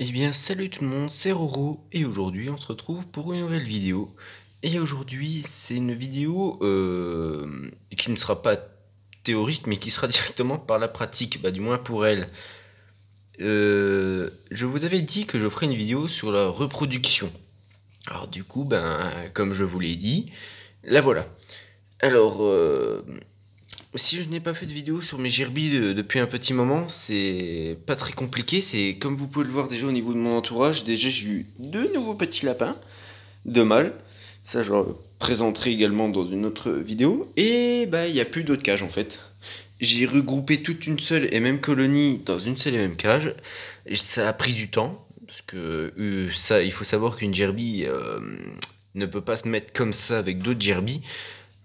Eh bien, salut tout le monde, c'est Roro, et aujourd'hui on se retrouve pour une nouvelle vidéo. Et aujourd'hui, c'est une vidéo qui ne sera pas théorique, mais qui sera directement par la pratique, du moins pour elle. Je vous avais dit que je ferais une vidéo sur la reproduction. Alors du coup, comme je vous l'ai dit, la voilà. Alors, si je n'ai pas fait de vidéo sur mes gerbilles depuis un petit moment, c'est pas très compliqué. C'est comme vous pouvez le voir déjà au niveau de mon entourage. Déjà, j'ai eu deux nouveaux petits lapins, deux mâles. Ça, je leur présenterai également dans une autre vidéo. Et il n'y a plus d'autres cages en fait. J'ai regroupé toute une seule et même colonie dans une seule et même cage. Et ça a pris du temps. Parce que ça, il faut savoir qu'une gerbille ne peut pas se mettre comme ça avec d'autres gerbilles.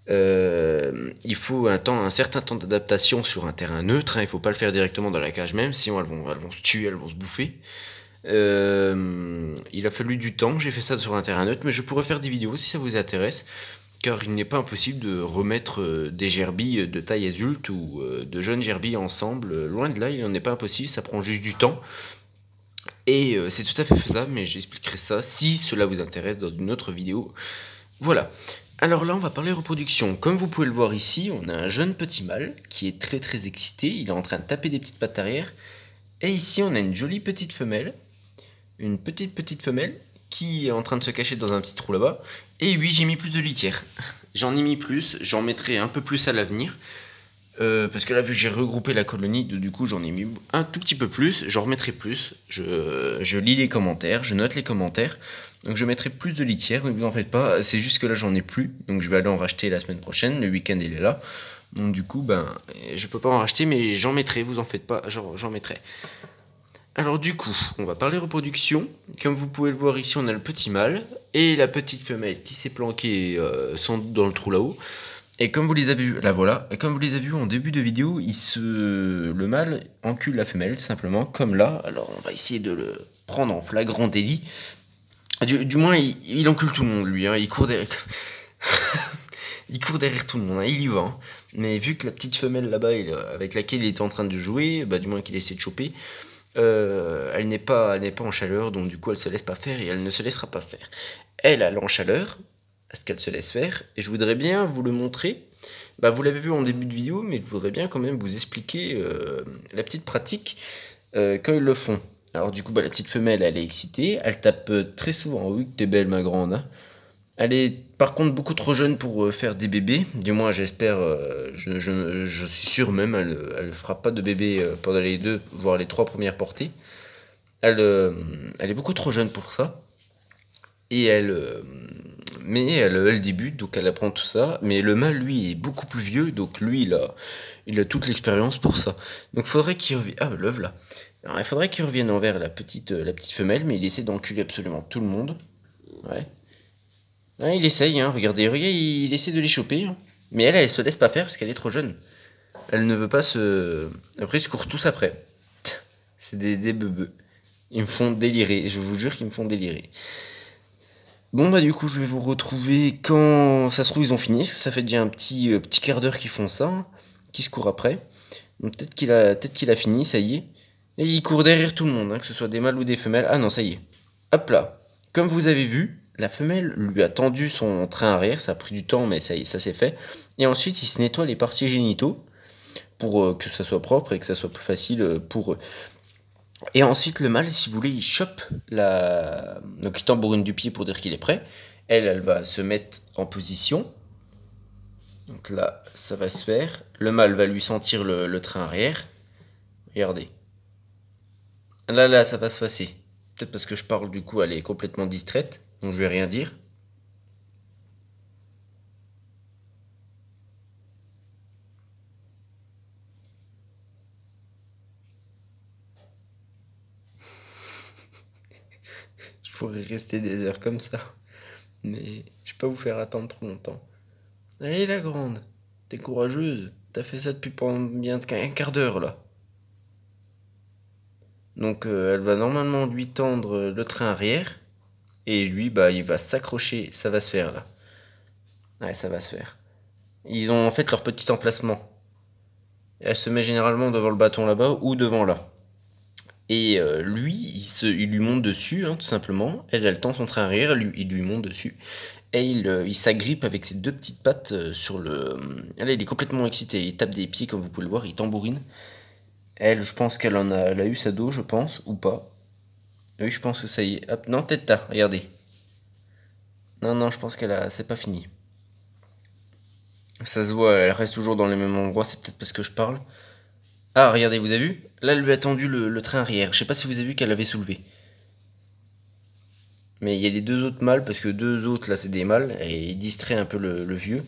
Il faut un certain temps d'adaptation sur un terrain neutre, hein. Il ne faut pas le faire directement dans la cage même, sinon elles vont se tuer, elles vont se bouffer. Il a fallu du temps, j'ai fait ça sur un terrain neutre, mais je pourrais faire des vidéos si ça vous intéresse, car il n'est pas impossible de remettre des gerbilles de taille adulte ou de jeunes gerbilles ensemble. Loin de là, il n'en est pas impossible, ça prend juste du temps. Et c'est tout à fait faisable, mais j'expliquerai ça si cela vous intéresse dans une autre vidéo. Voilà. Alors là, on va parler reproduction. Comme vous pouvez le voir ici, on a un jeune petit mâle qui est très très excité. Il est en train de taper des petites pattes arrière. Et ici, on a une jolie petite femelle. Une petite femelle qui est en train de se cacher dans un petit trou là-bas. Et oui, j'ai mis plus de litière. J'en ai mis plus. J'en mettrai un peu plus à l'avenir. Parce que là, vu que j'ai regroupé la colonie, du coup, j'en ai mis un tout petit peu plus. J'en remettrai plus. Je lis les commentaires, je note les commentaires. Donc je mettrai plus de litière, ne vous en faites pas. C'est juste que là, j'en ai plus. Donc je vais aller en racheter la semaine prochaine. Le week-end, il est là. Donc du coup, je peux pas en racheter, mais j'en mettrai, vous en faites pas. J'en mettrai. Alors du coup, on va parler reproduction. Comme vous pouvez le voir ici, on a le petit mâle et la petite femelle qui s'est planquée sans doute dans le trou là-haut. Et comme vous les avez vus, là voilà, et comme vous les avez vus en début de vidéo, le mâle encule la femelle, simplement, comme là. Alors on va essayer de le prendre en flagrant délit. Du moins, il encule tout le monde, lui, hein, il court derrière... il court derrière tout le monde, hein, il y va. Hein. Mais vu que la petite femelle là-bas, avec laquelle il était en train de jouer, du moins qu'il essaie de choper, elle n'est pas en chaleur, donc du coup elle se laisse pas faire et elle ne se laissera pas faire. Elle est en chaleur, est-ce qu'elle se laisse faire? Et je voudrais bien vous le montrer. Vous l'avez vu en début de vidéo, mais je voudrais bien quand même vous expliquer la petite pratique quand ils le font. Alors du coup, la petite femelle, elle est excitée, elle tape très souvent. Oui, t'es belle ma grande. Hein. Elle est par contre beaucoup trop jeune pour faire des bébés. Du moins, j'espère, je suis sûr même, elle ne fera pas de bébé pendant les 2, voire les 3 premières portées. Elle est beaucoup trop jeune pour ça. Et elle débute, donc elle apprend tout ça. Mais le mâle, lui, est beaucoup plus vieux, donc lui, il a toute l'expérience pour ça. Donc il faudrait qu'il revienne. Ah, l'œuf là. Alors, il faudrait qu'il revienne envers la petite femelle, mais il essaie d'enculer absolument tout le monde. Ouais. Ah, il essaye, hein, regardez, il essaie de les choper. Hein. Mais elle se laisse pas faire parce qu'elle est trop jeune. Elle ne veut pas se. Après, ils se courent tous après. C'est des bebeux. Ils me font délirer, je vous jure qu'ils me font délirer. Bon du coup je vais vous retrouver quand ça se trouve ils ont fini, parce que ça fait déjà un petit quart d'heure qu'ils font ça, hein, qu'ils se courent après. Donc peut-être qu'il a fini, ça y est. Et il court derrière tout le monde, hein, que ce soit des mâles ou des femelles. Ah non, ça y est. Hop là. Comme vous avez vu, la femelle lui a tendu son train arrière, ça a pris du temps mais ça y est, ça s'est fait. Et ensuite il se nettoie les parties génitaux pour que ça soit propre et que ça soit plus facile pour eux. Et ensuite, le mâle, si vous voulez, il chope la. Donc, il tambourine du pied pour dire qu'il est prêt. Elle va se mettre en position. Donc là, ça va se faire. Le mâle va lui sentir le train arrière. Regardez. Là, ça va se passer. Peut-être parce que je parle, du coup, elle est complètement distraite. Donc, je vais rien dire. Je pourrais rester des heures comme ça. Mais je vais pas vous faire attendre trop longtemps. Allez, la grande. T'es courageuse. T'as fait ça depuis pendant bien un quart d'heure, là. Donc elle va normalement lui tendre le train arrière. Et lui, il va s'accrocher. Ça va se faire là. Ouais, ça va se faire. Ils ont en fait leur petit emplacement. Elle se met généralement devant le bâton là-bas ou devant là. Et lui, il lui monte dessus, hein, tout simplement. Elle tend son train arrière, il lui monte dessus. Et il s'agrippe avec ses deux petites pattes sur le... Là, il est complètement excité. Il tape des pieds, comme vous pouvez le voir, il tambourine. Elle, je pense elle a eu sa dos, je pense, ou pas. Oui, je pense que ça y est. Hop, non, tête là, regardez. Non, non, je pense c'est pas fini. Ça se voit, elle reste toujours dans les mêmes endroits, c'est peut-être parce que je parle. Ah, regardez, vous avez vu? Là, elle lui a tendu le train arrière. Je sais pas si vous avez vu qu'elle l'avait soulevé. Mais il y a les deux autres mâles, parce que deux autres, là, c'est des mâles, et il distrait un peu le vieux.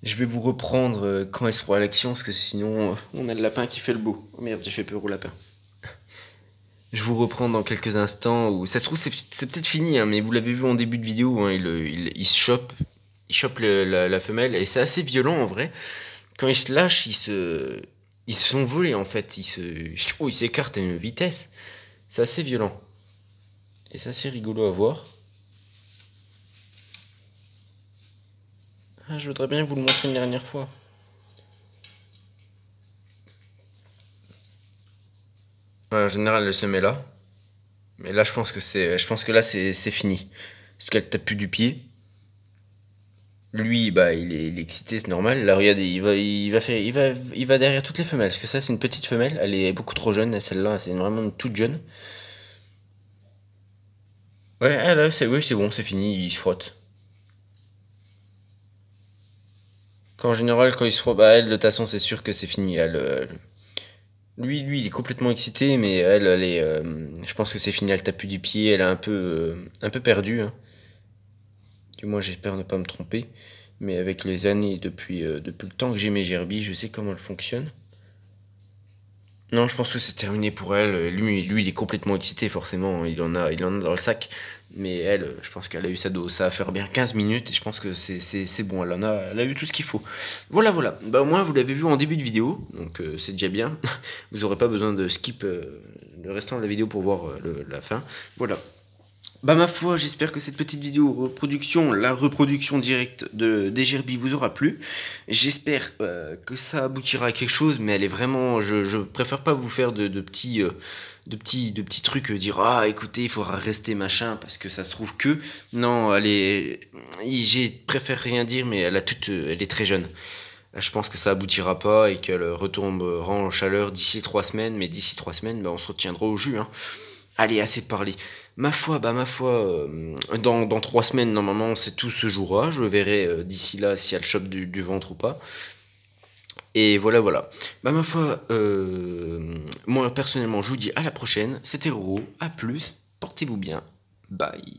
Je vais vous reprendre quand elle sera à l'action, parce que sinon, on a le lapin qui fait le beau. Oh merde, j'ai fait peur au lapin. Je vous reprends dans quelques instants, où ça se trouve, c'est peut-être fini, hein, mais vous l'avez vu en début de vidéo, hein, il se chope. Il chope la femelle, et c'est assez violent en vrai. Quand ils se lâchent, ils se font voler en fait. Ils s'écartent à une vitesse. C'est assez violent. Et c'est assez rigolo à voir. Ah, je voudrais bien vous le montrer une dernière fois. Ouais, en général, elle se met là. Mais là, je pense que là, c'est fini. Parce qu'elle tape plus du pied. Lui, bah, il est excité, c'est normal. Là, regardez, il va derrière toutes les femelles. Parce que ça, c'est une petite femelle. Elle est beaucoup trop jeune. Celle-là, c'est vraiment toute jeune. Ouais, ah, là, oui, c'est bon, c'est fini. Il se frotte. En général, quand il se frotte, bah, elle, de toute façon, c'est sûr que c'est fini. Lui, il est complètement excité, mais elle est, je pense que c'est fini. Elle tape plus du pied. Elle est un peu perdue, hein. Du moins, j'espère ne pas me tromper. Mais avec les années, depuis le temps que j'ai mes gerbilles, je sais comment elles fonctionnent. Non, je pense que c'est terminé pour elle. Lui, il est complètement excité, forcément. Il en a dans le sac. Mais elle, je pense qu'elle a eu sa dose. Ça va faire bien 15 minutes et je pense que c'est bon. Elle a eu tout ce qu'il faut. Voilà, voilà. Bah, au moins, vous l'avez vu en début de vidéo. Donc, c'est déjà bien. Vous n'aurez pas besoin de skip le restant de la vidéo pour voir la fin. Voilà. Bah ma foi, j'espère que cette petite vidéo reproduction, la reproduction directe des gerbilles vous aura plu. J'espère que ça aboutira à quelque chose, mais elle est vraiment, je préfère pas vous faire de petits trucs, dire ah écoutez il faudra rester machin parce que ça se trouve que non, préfère rien dire, mais elle est très jeune. Je pense que ça aboutira pas et qu'elle retombera en chaleur d'ici 3 semaines, mais d'ici 3 semaines, bah, on se retiendra au jus, hein. Allez, assez parlé. Ma foi, dans 3 semaines, normalement, c'est tout se jouera. Je verrai d'ici là si elle chope du ventre ou pas. Et voilà, voilà. Bah, ma foi, moi, personnellement, je vous dis à la prochaine. C'était Roro. À plus. Portez-vous bien. Bye.